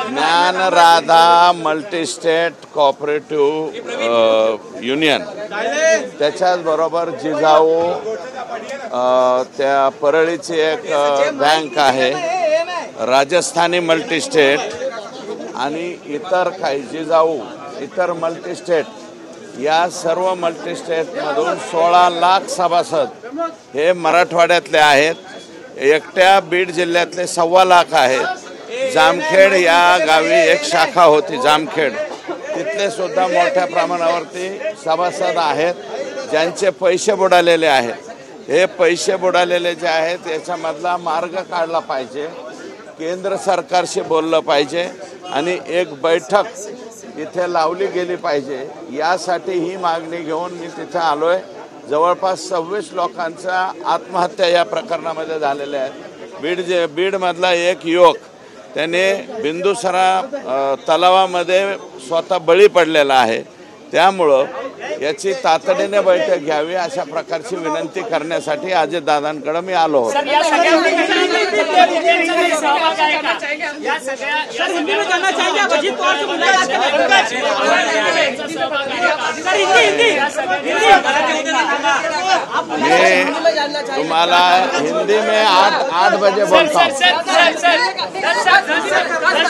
Dnyanradha multi-state cooperative union त्याच्याच बरोबर जिजाऊ त्या परळीची एक बँक आहे, राजस्थानी मल्टीस्टेट आणि इतर काही जिजाऊ इतर मल्टीस्टेट या सर्व मल्टीस्टेटमधून 16 लाख सभासद हे मराठवाड्यातले आहेत. एकट्या बीड जिल्ह्यातले 1.25 लाख आहेत. जामखेड या गावी एक शाखा होती जामखेड, तिथले सुद्धा मोठ्या प्रमाणावरती सभासद आहेत ज्यांचे पैसे बुडालेले आहेत. हे पैसे बुडालेले जे आहेत याच्यामधला मार्ग काढला पाहिजे, केंद्र सरकारशी बोललं पाहिजे आणि एक बैठक इथे लावली गेली पाहिजे. यासाठी ही मागणी घेऊन मी तिथे आलोय. जवळपास 26 लोकांच्या आत्महत्या या प्रकरणामध्ये झालेल्या आहेत. बीडमधला एक युवक त्याने बिंदुसरा तलावामध्ये स्वतः बळी पडलेला आहे. त्यामुळं याची तातडीने बैठक घ्यावी अशा प्रकारची विनंती करण्यासाठी अजितदादांकडे मी आलो होतो. मैं तुम्हाला हिंदी में 8 बजे बोलता हूँ.